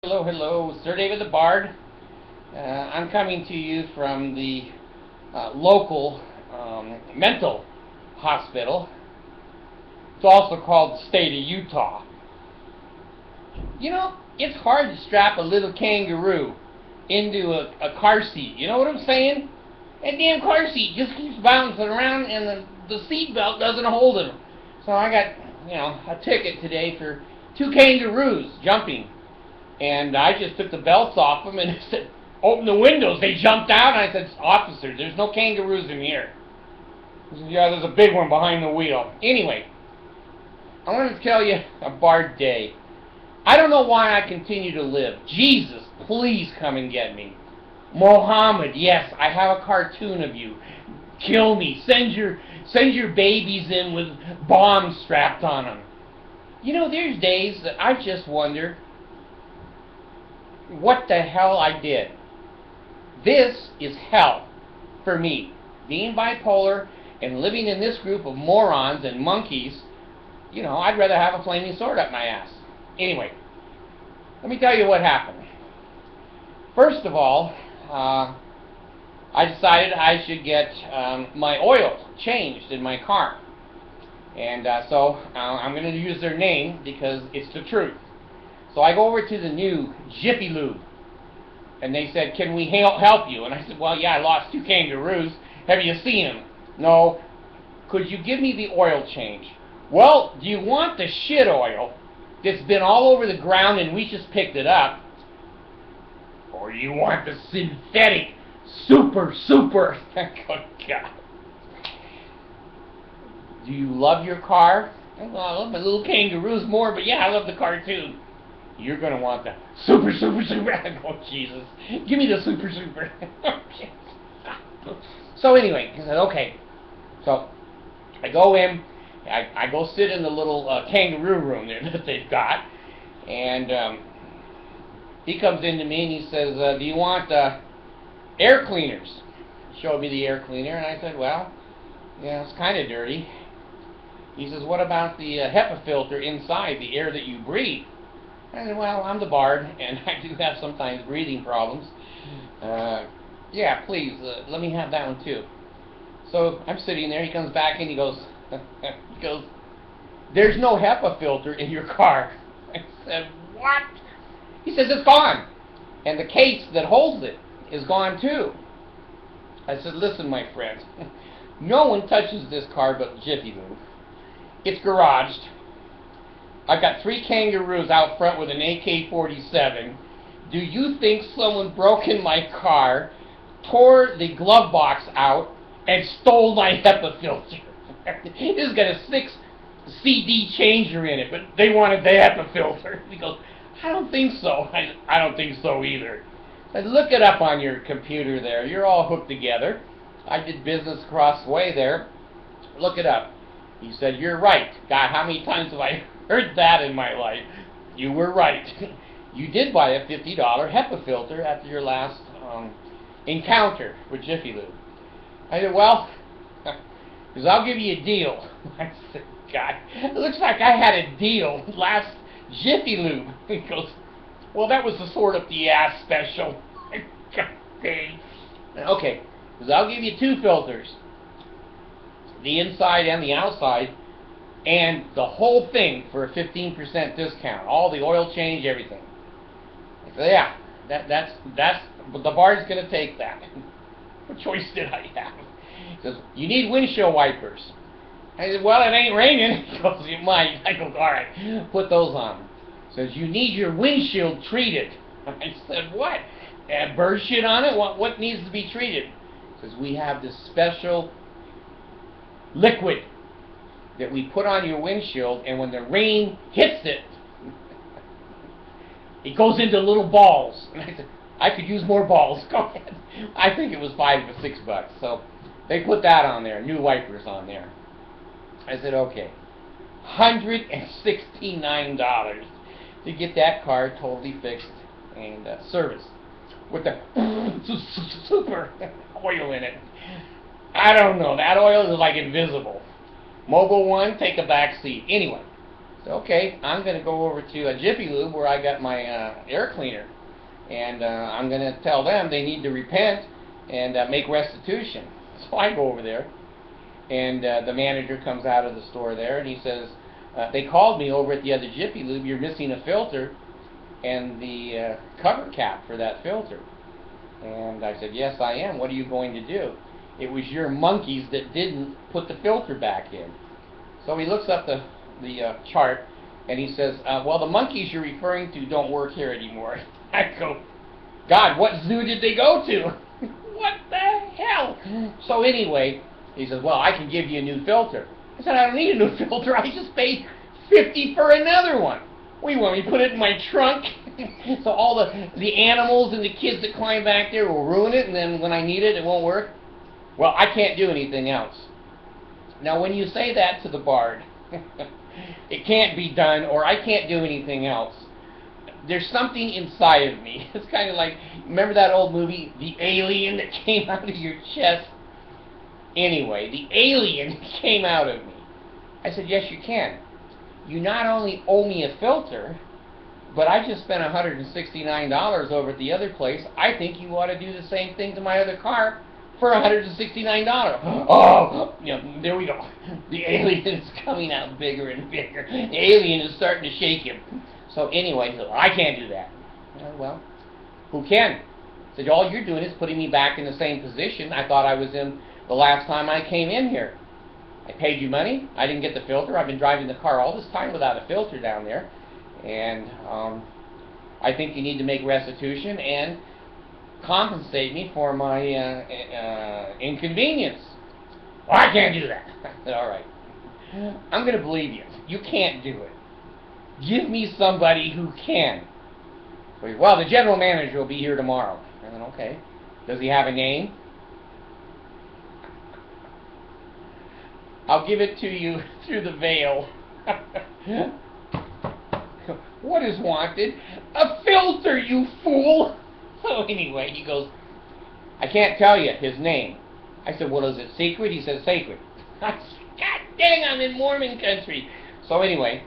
Hello, hello, Sir David the Bard. I'm coming to you from the local mental hospital. It's also called the state of Utah. You know, it's hard to strap a little kangaroo into a car seat. You know what I'm saying? That damn car seat just keeps bouncing around and the seat belt doesn't hold him. So I got, a ticket today for two kangaroos jumping. And I just took the belts off them and said, open the windows. They jumped out, and I said, officer, there's no kangaroos in here. He said, yeah, there's a big one behind the wheel. Anyway, I wanted to tell you a Bard day. I don't know why I continue to live. Jesus, please come and get me. Mohammed, yes, I have a cartoon of you. Kill me. Send your babies in with bombs strapped on them. You know, there's days that I just wonder what the hell I did. This is hell for me. Being bipolar and living in this group of morons and monkeys, I'd rather have a flaming sword up my ass. Anyway, let me tell you what happened. First of all, I decided I should get my oil changed in my car. And so I'm going to use their name because it's the truth. So I go over to the new Jiffy Lube, and they said, can we help you? And I said, well, yeah, I lost two kangaroos. Have you seen them? No. Could you give me the oil change? Well, do you want the shit oil that's been all over the ground and we just picked it up? Or do you want the synthetic super? Oh, God. Do you love your car? Well, I love my little kangaroos more, but yeah, I love the car too. You're going to want the super. Oh, Jesus. Give me the super. So anyway, he said, okay. So I go in. I go sit in the little kangaroo room there that they've got. And he comes into me and he says, do you want air cleaners? He showed me the air cleaner. And I said, well, yeah, it's kind of dirty. He says, what about the HEPA filter inside, the air that you breathe? I said, well, I'm the Bard, and I do have sometimes breathing problems. Yeah, please, let me have that one too. So I'm sitting there. He comes back and he goes, there's no HEPA filter in your car. I said, what? He says, it's gone. And the case that holds it is gone too. I said, listen, my friend, no one touches this car but Jiffy Lube. It's garaged. I've got 3 kangaroos out front with an AK-47. Do you think someone broke in my car, tore the glove box out, and stole my HEPA filter? It's got a 6 CD changer in it, but they wanted the HEPA filter. He goes, I don't think so. I don't think so either. I said, look it up on your computer there. You're all hooked together. I did business across the way there. Look it up. He said, you're right. God, how many times have I heard that in my life? You were right. You did buy a $50 HEPA filter after your last encounter with Jiffy Lube. I said, well, because I'll give you a deal. I said, God, it looks like I had a deal last Jiffy Lube. He goes, well, that was the sort of the ass special. God dang. Okay, because I'll give you 2 filters. The inside and the outside, and the whole thing for a 15% discount. All the oil change, everything. I said, yeah, that's the Bard's going to take that. What choice did I have? He says, you need windshield wipers. I said, well, it ain't raining. He goes, it might. I go, all right, put those on. He says, you need your windshield treated. I said, what? Bird shit on it? What needs to be treated? He says, we have this special liquid that we put on your windshield, and when the rain hits it, it goes into little balls. And I said, I could use more balls. Go ahead. I think it was $5 or $6. So they put that on there, new wipers on there. I said, okay, $169 to get that car totally fixed and serviced with the super oil in it. I don't know. That oil is like invisible. Mobile One, take a back seat. Anyway, So, okay, I'm going to go over to a Jiffy Lube where I got my air cleaner. And I'm going to tell them they need to repent and make restitution. So I go over there, and the manager comes out of the store there, and he says, they called me over at the other Jiffy Lube, you're missing a filter and the cover cap for that filter. And I said, yes, I am. What are you going to do? It was your monkeys that didn't put the filter back in. So he looks up the chart, and he says, well, the monkeys you're referring to don't work here anymore. I go, God, what zoo did they go to? What the hell? So anyway, he says, well, I can give you a new filter. I said, I don't need a new filter. I just paid $50 for another one. What do you want me to put it in my trunk? So all the animals and the kids that climb back there will ruin it, and then when I need it, it won't work? Well, I can't do anything else. Now, when you say that to the bard, it can't be done, or I can't do anything else, there's something inside of me. It's kind of like, remember that old movie, The Alien, that came out of your chest? Anyway, the alien came out of me. I said, yes, you can. You not only owe me a filter, but I just spent $169 over at the other place. I think you ought to do the same thing to my other car for $169. Oh, there we go. The alien is coming out bigger and bigger. The alien is starting to shake him. So anyway, I can't do that. Well, who can? I said, all you're doing is putting me back in the same position I thought I was in the last time I came in here. I paid you money. I didn't get the filter. I've been driving the car all this time without a filter down there. And I think you need to make restitution and compensate me for my inconvenience. Well, I can't do that. All right. I'm going to believe you. You can't do it. Give me somebody who can. Well, the general manager will be here tomorrow. I said, okay. Does he have a name? I'll give it to you through the veil. What is wanted? A filter, you fool! So anyway, he goes, I can't tell you his name. I said, well, is it secret? He said, sacred. I said, God dang, I'm in Mormon country. So anyway,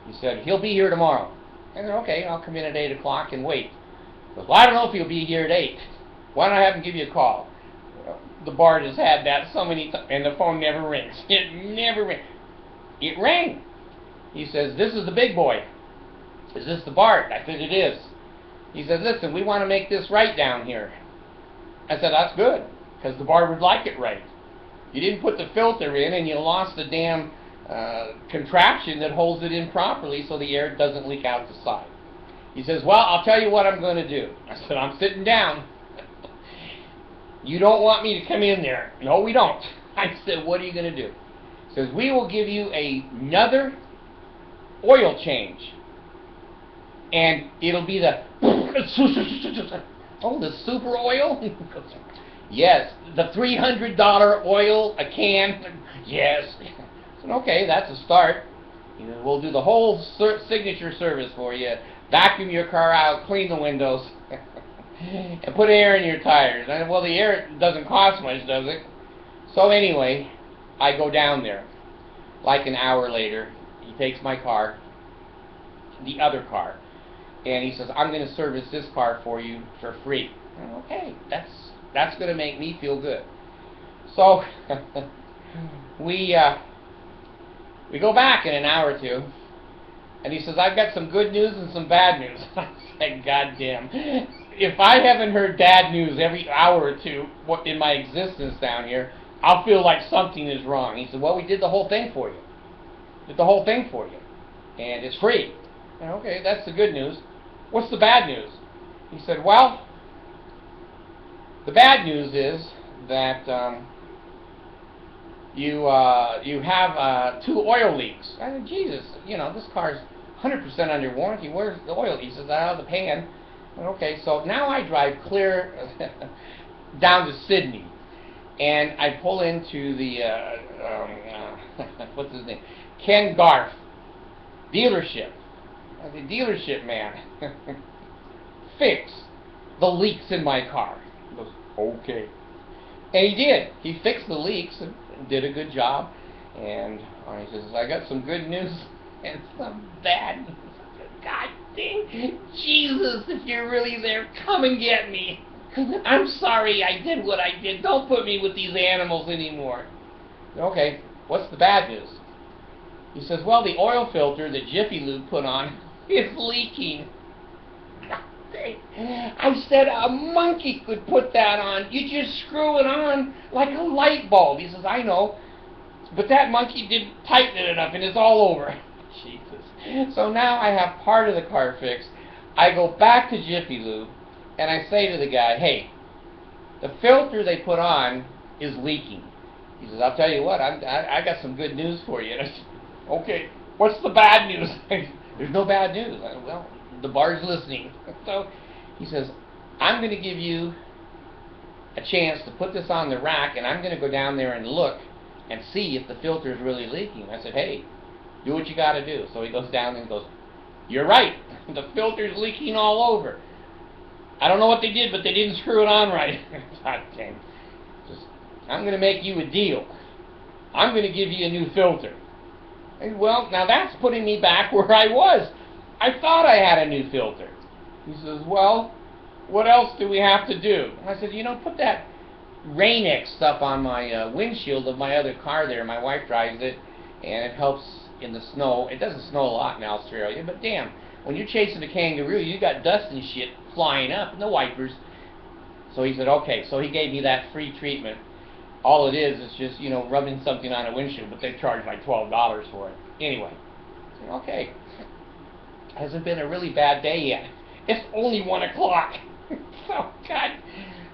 he said, he'll be here tomorrow. I said, okay, I'll come in at 8 o'clock and wait. He goes, well, I don't know if he'll be here at 8. Why don't I have him give you a call? The bard has had that so many times, and the phone never rings. It never rings. It rang. He says, this is the big boy. Is this the bard? I said, it is. He says, listen, we want to make this right down here. I said, that's good, because the bard would like it right. You didn't put the filter in, and you lost the damn contraption that holds it in properly so the air doesn't leak out the side. He says, well, I'll tell you what I'm going to do. I said, I'm sitting down. You don't want me to come in there. No, we don't. I said, what are you going to do? He says, we will give you another oil change. And it'll be the, oh, the super oil? Yes, the $300 oil, a can. Yes. I said, okay, that's a start. He said, we'll do the whole signature service for you. Vacuum your car out, clean the windows. And put air in your tires. And well, the air doesn't cost much, does it? So anyway, I go down there. Like an hour later, he takes my car, the other car, and he says, I'm going to service this car for you for free. And okay, that's going to make me feel good. So we go back in an hour or two, and he says, I've got some good news and some bad news. I said, God damn. If I haven't heard bad news every hour or two in my existence down here, I'll feel like something is wrong. He said, well, we did the whole thing for you. Did the whole thing for you. And it's free. And okay, that's the good news. What's the bad news? He said, well, the bad news is that you have 2 oil leaks. I said, Jesus, this car's 100% under warranty. Where's the oil? He says, out of the pan. Okay, so now I drive clear down to Sydney, and I pull into the, what's his name? Ken Garth dealership. The dealership man. Fix the leaks in my car. He goes, okay. And he did. He fixed the leaks and did a good job. And he says, I got some good news and some bad news. God dang, Jesus, if you're really there, come and get me. I'm sorry I did what I did. Don't put me with these animals anymore. Okay, what's the bad news? He says, well, the oil filter that Jiffy Lube put on is leaking. I said, a monkey could put that on. You just screw it on like a light bulb. He says, I know, but that monkey didn't tighten it enough and it's all over. Jesus. So now I have part of the car fixed. I go back to Jiffy Lube and I say to the guy, hey, the filter they put on is leaking. He says, I'll tell you what, I got some good news for you. And I said, okay, what's the bad news? There's no bad news. Well, the bar's listening. So he says, I'm going to give you a chance to put this on the rack, and I'm going to go down there and look and see if the filter is really leaking. I said, hey, do what you got to do. So he goes down and goes, you're right. The filter's leaking all over. I don't know what they did, but they didn't screw it on right. God damn. I'm going to make you a deal. I'm going to give you a new filter. And, well, now that's putting me back where I was. I thought I had a new filter. He says, well, what else do we have to do? And I said, put that Rain-X stuff on my windshield of my other car there. My wife drives it, and it helps in the snow. It doesn't snow a lot in Australia, but damn, when you're chasing a kangaroo, you got dust and shit flying up, no wipers. So he said, okay. So he gave me that free treatment. All it is just, rubbing something on a windshield, but they charge like $12 for it. Anyway, I said, okay. Hasn't been a really bad day yet. It's only 1 o'clock. So, God,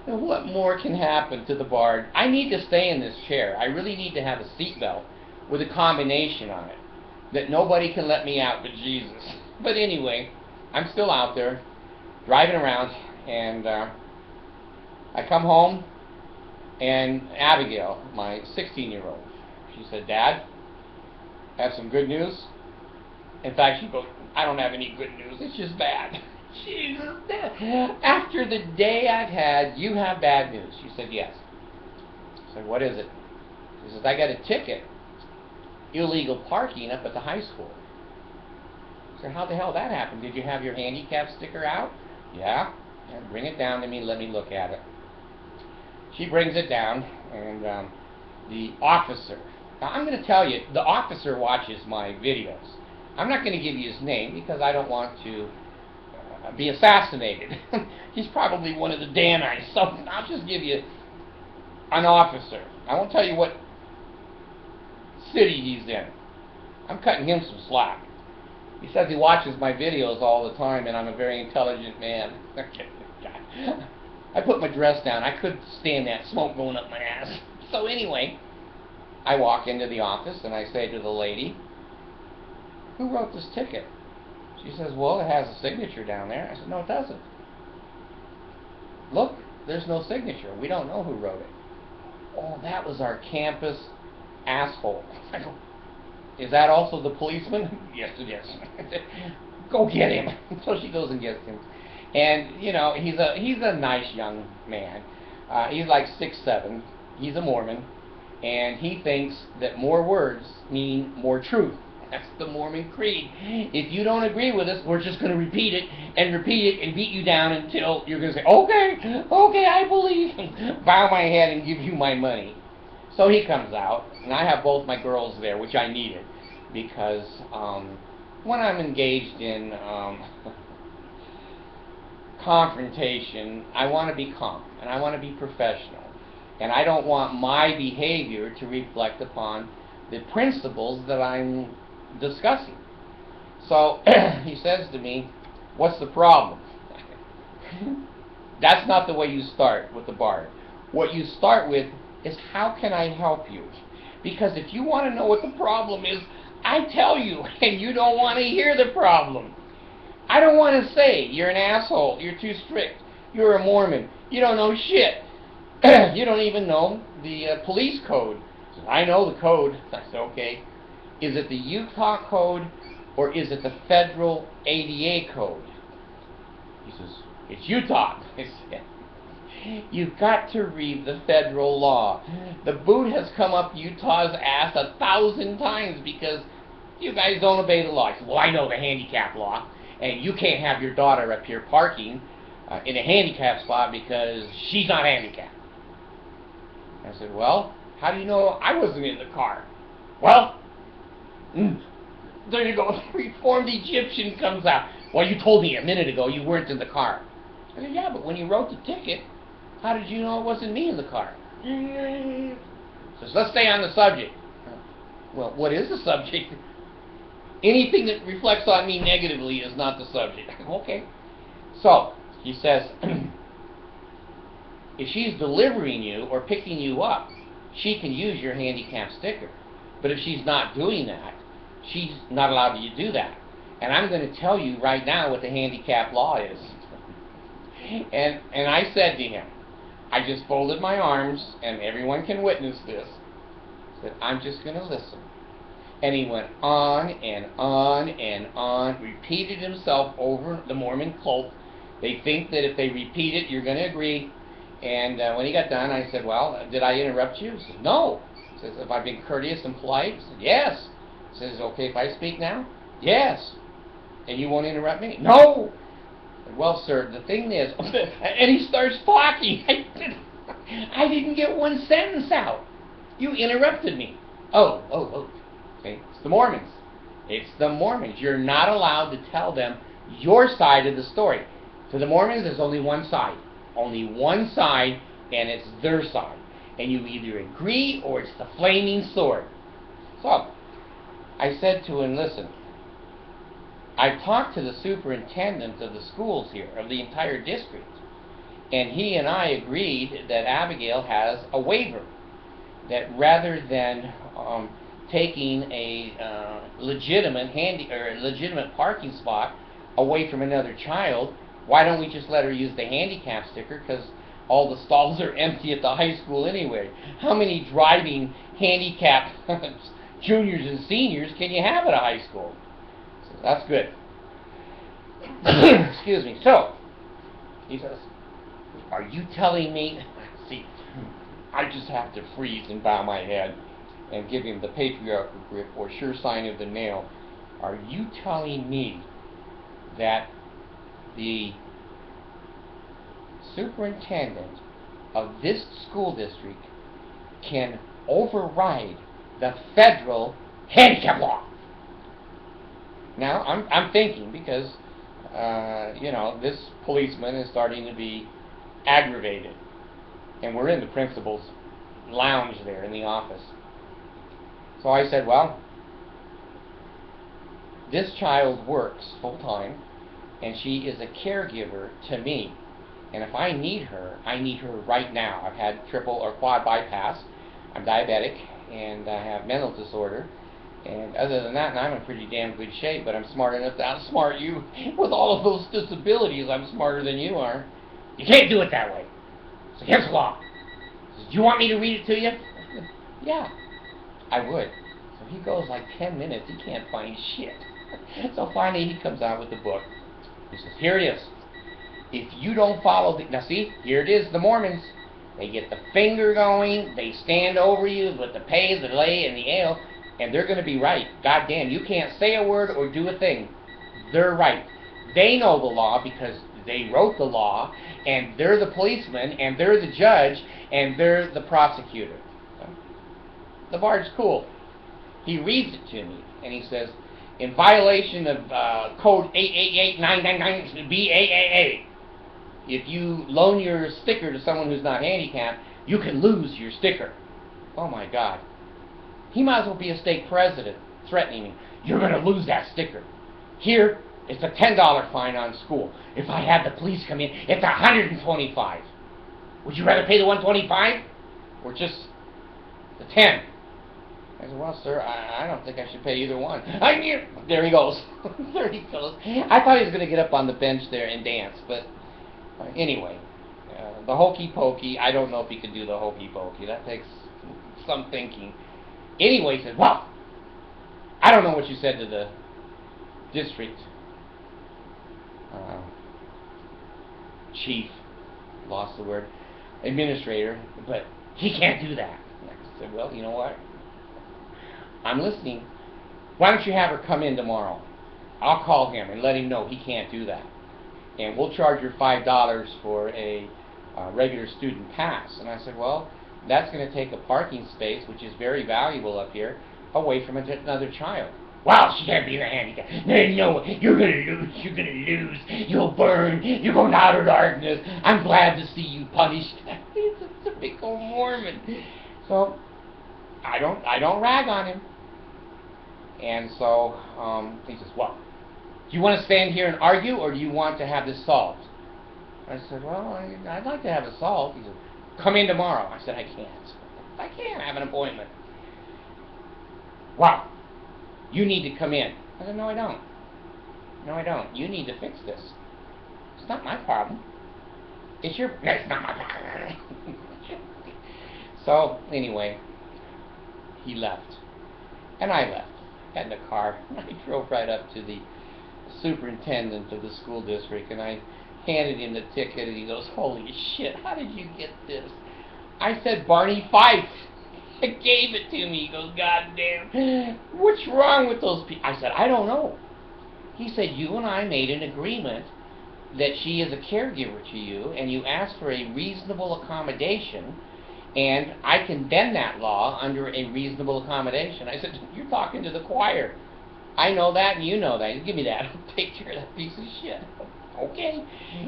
what more can happen to the bar? I need to stay in this chair. I really need to have a seatbelt with a combination on it that nobody can let me out but Jesus. But anyway, I'm still out there driving around, and I come home, and Abigail, my 16-year-old, she said, Dad, I have some good news. In fact, she goes, I don't have any good news. It's just bad. Jesus, Dad. After the day I've had, you have bad news. She said, yes. I said, what is it? She says, I got a ticket. Illegal parking up at the high school. I said, how the hell that happened? Did you have your handicap sticker out? Yeah. Bring it down to me. Let me look at it. She brings it down, and the officer. Now, I'm going to tell you, the officer watches my videos. I'm not going to give you his name because I don't want to be assassinated. He's probably one of the Danites, so I'll just give you an officer. I won't tell you what city he's in. I'm cutting him some slack. He says he watches my videos all the time, and I'm a very intelligent man. I put my dress down. I couldn't stand that smoke going up my ass. So anyway, I walk into the office and I say to the lady, who wrote this ticket? She says, well, it has a signature down there. I said, no, it doesn't. Look, there's no signature. We don't know who wrote it. Oh, that was our campus asshole. I go, is that also the policeman? Yes, it is. Go get him. So she goes and gets him. And, he's a nice young man. He's like 6'7". He's a Mormon. And he thinks that more words mean more truth. That's the Mormon creed. If you don't agree with us, we're just going to repeat it and beat you down until you're going to say, okay, I believe. Bow my head and give you my money. So he comes out, and I have both my girls there, which I needed. Because when I'm engaged in confrontation, I want to be calm, and I want to be professional. And I don't want my behavior to reflect upon the principles that I'm discussing. So he says to me, what's the problem? That's not the way you start with the bar. What you start with is, how can I help you? Because if you want to know what the problem is, I tell you, and you don't want to hear the problem. I don't want to say, you're an asshole, you're too strict, you're a Mormon, you don't know shit. You don't even know the police code. Says, I know the code. I said, okay. Is it the Utah code or is it the federal ADA code? He says, it's Utah. I said, you've got to read the federal law. The boot has come up Utah's ass 1,000 times because You guys don't obey the law. I said, well, I know the handicap law, and you can't have your daughter up here parking in a handicap spot because she's not handicapped. I said, well, how do you know I wasn't in the car? Well, there you go. The reformed Egyptian comes out. Well, you told me a minute ago you weren't in the car. I said, yeah, but when you wrote the ticket, how did you know it wasn't me in the car? Says, let's stay on the subject. Well, what is the subject? Anything that reflects on me negatively is not the subject. Okay. So, he says, if she's delivering you or picking you up, she can use your handicap sticker. But if she's not doing that, she's not allowed to do that. And I'm going to tell you right now what the handicap law is. And I said to him, I just folded my arms, and everyone can witness this, that I'm just going to listen. And he went on and on and on, repeated himself over the Mormon cult. They think that if they repeat it, you're going to agree. And when he got done, I said, well, did I interrupt you? He said, no. He says, have I been courteous and polite? He said, yes. He says, okay if I speak now? Yes. And you won't interrupt me? No. Said, well, sir, the thing is, and he starts talking. I didn't get one sentence out. You interrupted me. Oh. Okay. It's the Mormons. It's the Mormons. You're not allowed to tell them your side of the story. To the Mormons, there's only one side. Only one side, and it's their side. And you either agree or it's the flaming sword. So, I said to him, listen, I talked to the superintendent of the schools here, of the entire district, and he and I agreed that Abigail has a waiver, that rather than taking a legitimate parking spot away from another child, why don't we just let her use the handicap sticker, because all the stalls are empty at the high school anyway. How many driving handicapped juniors and seniors can you have at a high school? So that's good. Excuse me. So, he says, are you telling me, see, I just have to freeze and bow my head and give him the patriarchal grip or sure sign of the nail. Are you telling me that the superintendent of this school district can override the federal handicap law? Now, I'm thinking, because this policeman is starting to be aggravated, and we're in the principal's lounge there in the office. So I said, well, this child works full-time, and she is a caregiver to me. And if I need her right now. I've had triple or quad bypass. I'm diabetic, and I have mental disorder. And other than that, I'm in pretty damn good shape, but I'm smart enough to outsmart you. With all of those disabilities, I'm smarter than you are. You can't do it that way. It's against the law. He says, do you want me to read it to you? I said, yeah, I would. So he goes like 10 minutes. He can't find shit. So finally he comes out with the book. He says, here it is. If you don't follow the... Now see, here it is, the Mormons. They get the finger going. They stand over you with the pay, the lay, and the ale. And they're going to be right. God damn, you can't say a word or do a thing. They're right. They know the law because they wrote the law, and they're the policeman, and they're the judge, and they're the prosecutor. The bard's cool. He reads it to me, and he says, in violation of Code 888999 BAAA, if you loan your sticker to someone who's not handicapped, you can lose your sticker. Oh my God. He might as well be a state president threatening me. You're going to lose that sticker. Here, it's a $10 fine on school. If I had the police come in, it's $125. Would you rather pay the $125 or just the $10? I said, well, sir, I don't think I should pay either one. There he goes. There he goes. I thought he was going to get up on the bench there and dance, but anyway, the hokey pokey, I don't know if he could do the hokey pokey. That takes some thinking. Anyway, he said, well, I don't know what you said to the district chief, lost the word, administrator, but he can't do that. And I said, well, you know what? I'm listening. Why don't you have her come in tomorrow? I'll call him and let him know he can't do that. And we'll charge her $5 for a regular student pass. And I said, well, that's going to take a parking space, which is very valuable up here, away from another child. Well, she can't be a handicap. No, you're going to lose. You're going to lose. You'll burn. You're going to outer darkness. I'm glad to see you punished. It's a typical Mormon. So I don't rag on him. And so he says, well, do you want to stand here and argue, or do you want to have this solved? I said, well, I'd like to have it solved. He said, come in tomorrow. I said, I can't. I can't have an appointment. Wow. You need to come in. I said, no, I don't. No, I don't. You need to fix this. It's not my problem. It's your... No, it's not my problem. So, anyway, he left. And I left. Got in the car. I drove right up to the superintendent of the school district, and I handed him the ticket, and he goes, holy shit, how did you get this? I said, Barney Fife. He gave it to me. He goes, God damn, what's wrong with those people? I said, I don't know. He said, you and I made an agreement that she is a caregiver to you, and you asked for a reasonable accommodation, and I can bend that law under a reasonable accommodation. I said, you're talking to the choir. I know that, and you know that. Give me that. I'll take care of that piece of shit. Okay.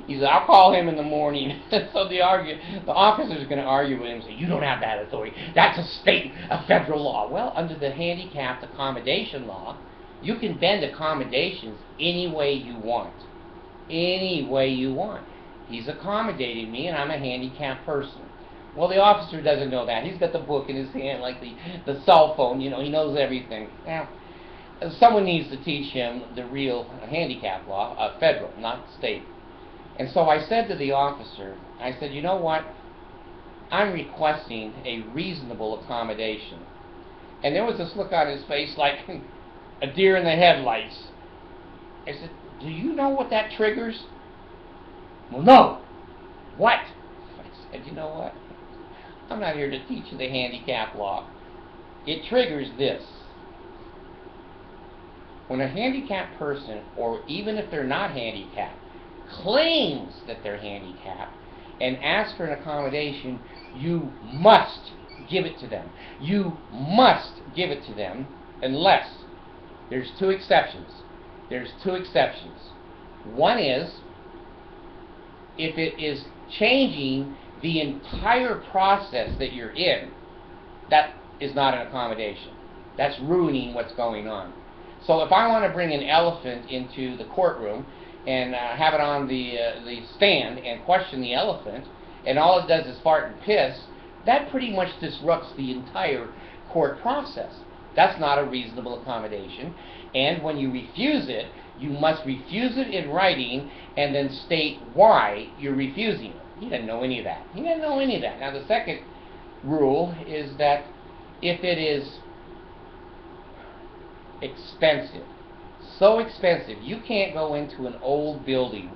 He said, I'll call him in the morning. So the officer's going to argue with him and say, you don't have that authority. That's a federal law. Well, under the handicapped accommodation law, you can bend accommodations any way you want. Any way you want. He's accommodating me, and I'm a handicapped person. Well, the officer doesn't know that. He's got the book in his hand like the cell phone. You know, he knows everything. Now, someone needs to teach him the real handicap law, federal, not state. And so I said to the officer, I said, you know what? I'm requesting a reasonable accommodation. And there was this look on his face like a deer in the headlights. I said, do you know what that triggers? Well, no. What? I said, you know what? I'm not here to teach you the handicap law. It triggers this. When a handicapped person, or even if they're not handicapped, claims that they're handicapped and asks for an accommodation, you must give it to them. You must give it to them unless there's two exceptions. There's two exceptions. One is if it is changing the entire process that you're in, that is not an accommodation. That's ruining what's going on. So if I want to bring an elephant into the courtroom and have it on the stand and question the elephant, and all it does is fart and piss, that pretty much disrupts the entire court process. That's not a reasonable accommodation. And when you refuse it, you must refuse it in writing and then state why you're refusing it. He didn't know any of that. He didn't know any of that. Now the second rule is that if it is expensive, so expensive, you can't go into an old building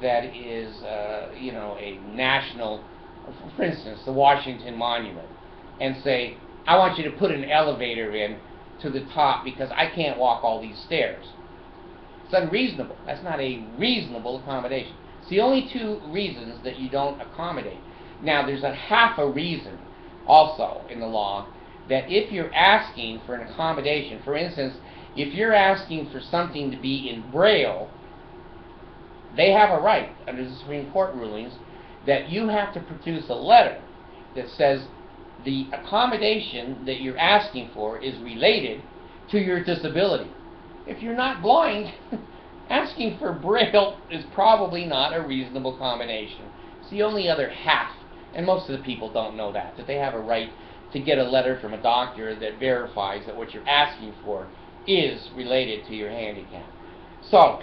that is, a national, for instance, the Washington Monument, and say, I want you to put an elevator in to the top because I can't walk all these stairs. It's unreasonable. That's not a reasonable accommodation. It's the only two reasons that you don't accommodate. Now, there's a half a reason also in the law that if you're asking for an accommodation, for instance, if you're asking for something to be in Braille, they have a right, under the Supreme Court rulings, that you have to produce a letter that says the accommodation that you're asking for is related to your disability. If you're not blind, asking for Braille is probably not a reasonable accommodation. It's the only other half, and most of the people don't know that they have a right to get a letter from a doctor that verifies that what you're asking for is related to your handicap. So,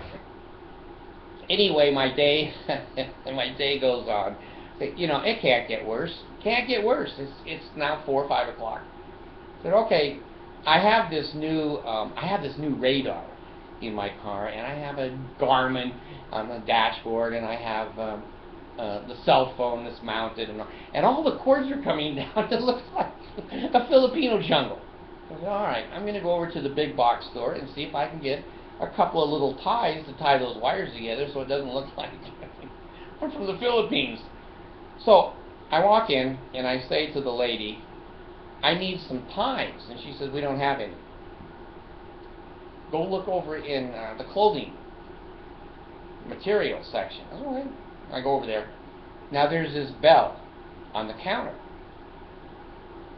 anyway, my day goes on. It can't get worse. Can't get worse. It's now 4 or 5 o'clock. I said, okay, I have this new radar in my car, and I have a Garmin on the dashboard, and I have the cell phone that's mounted, and all the cords are coming down. It looks like a Filipino jungle. I said, all right, I'm going to go over to the big box store and see if I can get a couple of little ties to tie those wires together so it doesn't look like I'm from the Philippines. So I walk in and I say to the lady, I need some ties. And she says, we don't have any. Go look over in the clothing material section. I said, all right. I go over there. Now there's this bell on the counter.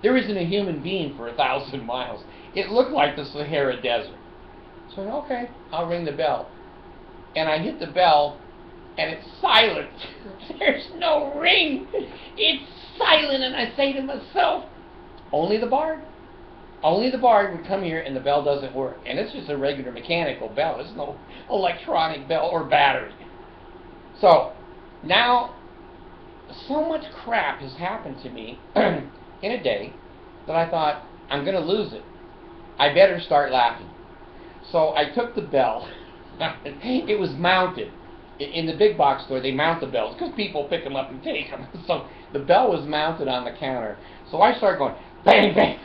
There isn't a human being for 1,000 miles. It looked like the Sahara Desert. So I said, okay, I'll ring the bell. And I hit the bell, and it's silent. There's no ring. It's silent, and I say to myself, only the bard. Only the bard would come here, and the bell doesn't work. And it's just a regular mechanical bell. It's no electronic bell or battery. So now, so much crap has happened to me in a day that I thought, I'm going to lose it. I better start laughing. So I took the bell. It was mounted. In the big box store, they mount the bells because people pick them up and take them. So the bell was mounted on the counter. So I started going, bang, bang.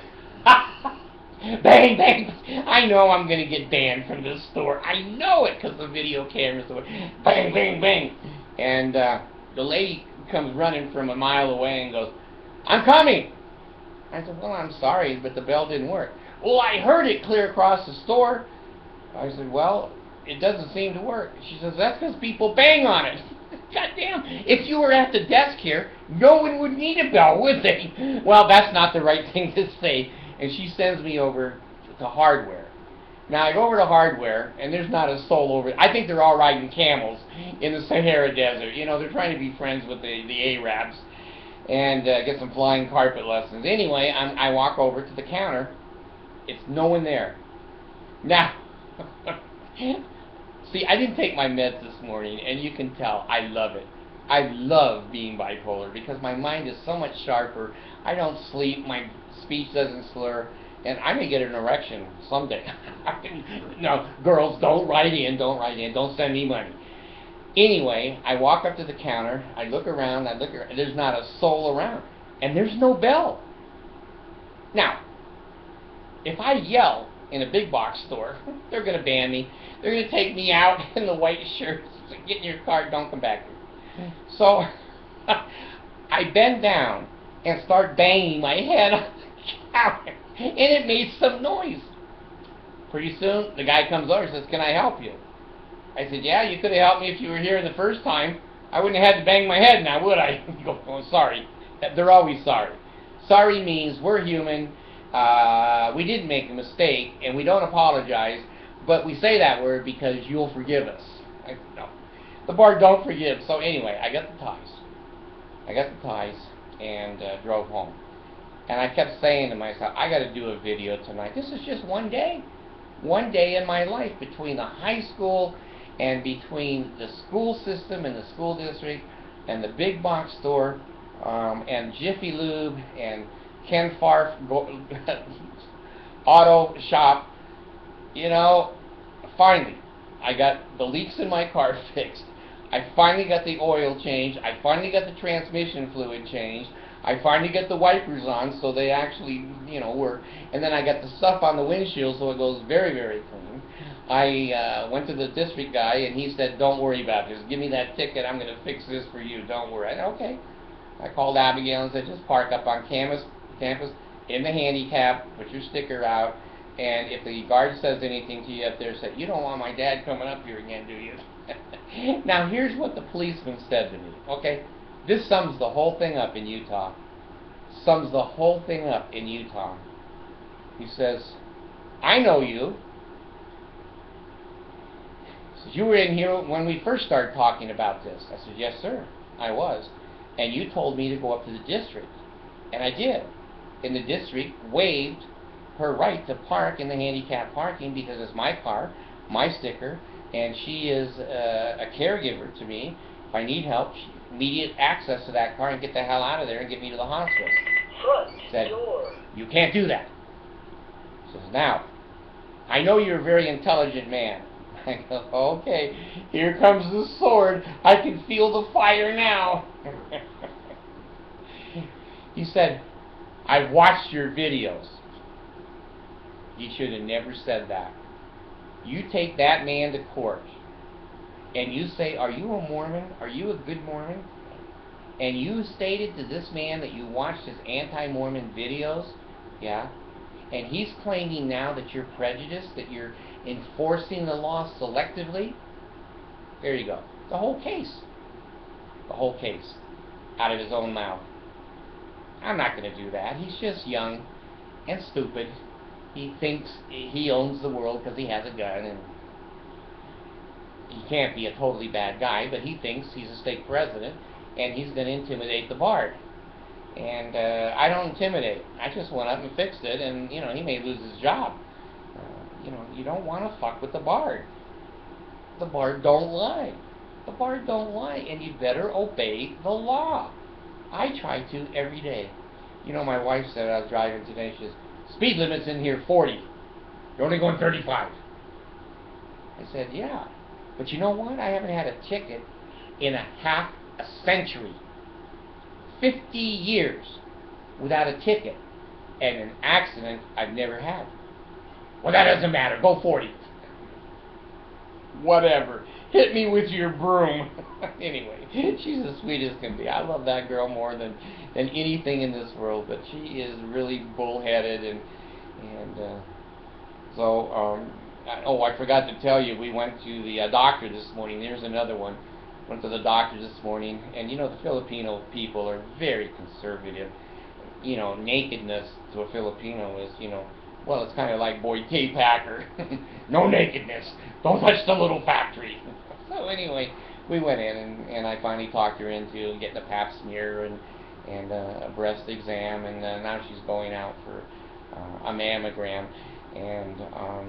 Bang, bang. I know I'm going to get banned from this store. I know it because the video cameras are bang, bang, bang. And the lady comes running from a mile away and goes, I'm coming. I said, well, I'm sorry, but the bell didn't work. Well, I heard it clear across the store. I said, well, it doesn't seem to work. She says, that's because people bang on it. Goddamn, if you were at the desk here, no one would need a bell, would they? Well, that's not the right thing to say. And she sends me over to hardware. Now, I go over to hardware, and there's not a soul over it. I think they're all riding camels in the Sahara Desert. You know, they're trying to be friends with the Arabs and get some flying carpet lessons. Anyway, I walk over to the counter. It's no one there. Now, see, I didn't take my meds this morning, and you can tell I love it. I love being bipolar because my mind is so much sharper. I don't sleep. My speech doesn't slur. And I may get an erection someday. No, girls, don't write in. Don't send me money. Anyway, I walk up to the counter. I look around. There's not a soul around. And there's no bell. Now, if I yell in a big box store, they're going to ban me. They're going to take me out in the white shirts. Get in your car. Don't come back here. So I bend down and start banging my head on the counter. And it made some noise. Pretty soon, the guy comes over and says, can I help you? I said, yeah, you could have helped me if you were here the first time. I wouldn't have had to bang my head now, would I? You go, oh, sorry. They're always sorry. Sorry means we're human. We didn't make a mistake, and we don't apologize, but we say that word because you'll forgive us. No. The bar don't forgive. So anyway, I got the ties. And drove home. And I kept saying to myself, I got to do a video tonight. This is just one day. One day in my life between the high school and between the school system and the school district and the big box store and Jiffy Lube and Ken Farf auto shop. You know, finally, I got the leaks in my car fixed. I finally got the oil changed. I finally got the transmission fluid changed. I finally got the wipers on so they actually, work. And then I got the stuff on the windshield so it goes very, very clean. I went to the district guy and he said, don't worry about this. Give me that ticket. I'm going to fix this for you. Don't worry. I said, okay. I called Abigail and said, just park up on campus in the handicap, put your sticker out, and if the guard says anything to you up there, say, you don't want my dad coming up here again, do you? Now, here's what the policeman said to me, okay? This sums the whole thing up in Utah. Sums the whole thing up in Utah. He says, I know you. He says, you were in here when we first started talking about this. I said, yes, sir, I was. And you told me to go up to the district. And I did. And the district waived her right to park in the handicap parking because it's my car, my sticker, and she is a caregiver to me. If I need help, immediate access to that car and get the hell out of there and get me to the hospital. Said, you can't do that. Says, now, I know you're a very intelligent man. I go, okay, here comes the sword. I can feel the fire now. He said, I've watched your videos. You should have never said that. You take that man to court and you say, are you a Mormon? Are you a good Mormon? And you stated to this man that you watched his anti-Mormon videos, yeah, and he's claiming now that you're prejudiced, that you're enforcing the law selectively. There you go. The whole case. The whole case. Out of his own mouth. I'm not going to do that. He's just young and stupid. He thinks he owns the world because he has a gun, and he can't be a totally bad guy, but he thinks he's a state president, and he's going to intimidate the Bard. And I don't intimidate. I just went up and fixed it, and, you know, he may lose his job. You know, you don't want to fuck with the Bard. The Bard don't lie. The Bard don't lie, and you better obey the law. I try to every day. You know, my wife said I was driving today, she says, speed limit's in here 40. You're only going 35. I said, yeah. But you know what? I haven't had a ticket in a half a century. 50 years without a ticket. And an accident I've never had. Well, that doesn't matter. Go 40. Whatever. Hit me with your broom. Anyway, she's as sweet as can be. I love that girl more than anything in this world, but she is really bullheaded, and oh, I forgot to tell you, we went to the doctor this morning. There's another one. Went to the doctor this morning, and you know, the Filipino people are very conservative. You know, nakedness to a Filipino is, you know, well, it's kind of like Boyd K. Packer. No nakedness. Don't touch the little factory. So anyway, we went in, and I finally talked her into getting a pap smear and a breast exam, and now she's going out for a mammogram. And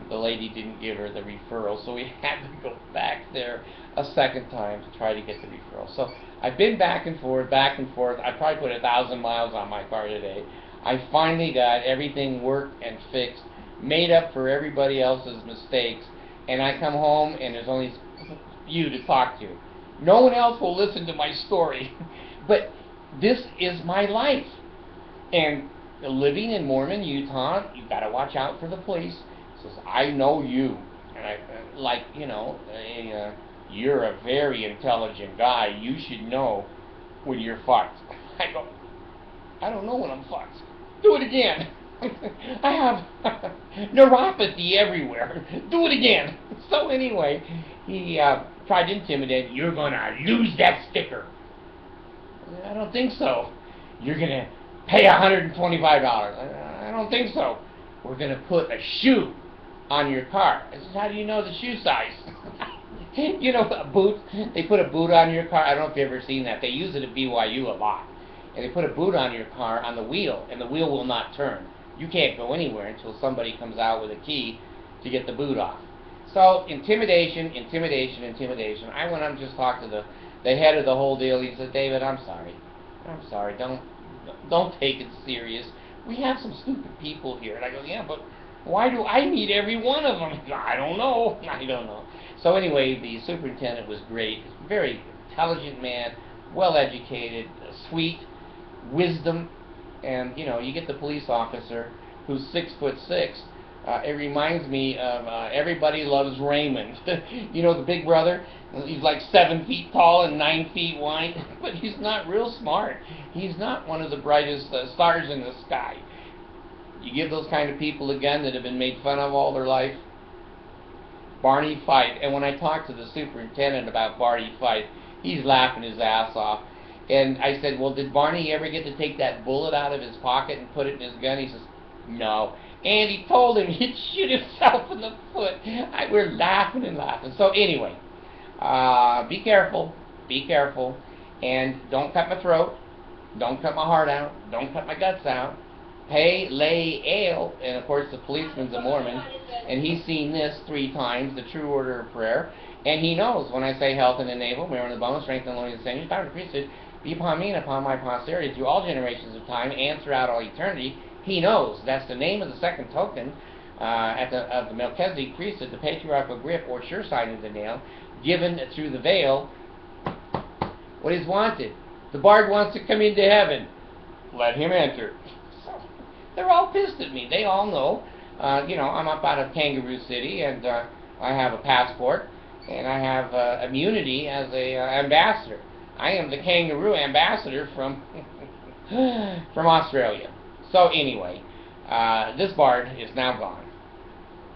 the lady didn't give her the referral, so we had to go back there a second time to try to get the referral. So I've been back and forth. I probably put 1,000 miles on my car today. I finally got everything worked and fixed, made up for everybody else's mistakes, and I come home and there's only you to talk to. No one else will listen to my story, but this is my life. And living in Mormon Utah, you got to watch out for the police. Says, I know you, and I like, you know, you're a very intelligent guy. You should know when you're fucked. I go, I don't know when I'm fucked. Do it again. I have neuropathy everywhere. Do it again. So anyway, he tried to intimidate. You're gonna lose that sticker. I don't think so. You're gonna pay $125. I don't think so. We're gonna put a shoe on your car. I said, how do you know the shoe size? You know, a boot. They put a boot on your car. I don't know if you've ever seen that. They use it at BYU a lot. And they put a boot on your car on the wheel, and the wheel will not turn. You can't go anywhere until somebody comes out with a key to get the boot off. So intimidation. I went up and just talked to the head of the whole deal. He said, David, I'm sorry. Don't take it serious. We have some stupid people here. And I go, yeah, but why do I meet every one of them? I don't know. So anyway, the superintendent was great. Very intelligent man, well educated, sweet, wisdom, and you know, you get the police officer who's 6'6". It reminds me of Everybody Loves Raymond. You know, the big brother. He's like 7 feet tall and 9 feet wide, but he's not real smart. He's not one of the brightest stars in the sky. You give those kind of people a gun that have been made fun of all their life. Barney Fife. And when I talked to the superintendent about Barney Fife, he's laughing his ass off. And I said, well, did Barney ever get to take that bullet out of his pocket and put it in his gun? He says, no. And he told him he'd shoot himself in the foot. We're laughing and laughing. So anyway, be careful, and don't cut my throat, don't cut my heart out, don't cut my guts out. Pay, lay, ale, and of course the policeman's a Mormon, and he's seen this 3 times, the true order of prayer, and he knows when I say health and enable, marrow and the bone, strength and loins and sinews, power and priesthood, be upon me and upon my posterity through all generations of time and throughout all eternity. He knows that's the name of the second token of the Melchizedek priesthood, the patriarchal grip or sure sign of the nail, given through the veil. What is wanted? The bard wants to come into heaven. Let him enter. So, they're all pissed at me. They all know I'm up out of Kangaroo City, and I have a passport, and I have immunity as a ambassador. I am the kangaroo ambassador from from Australia. So anyway, this bard is now gone.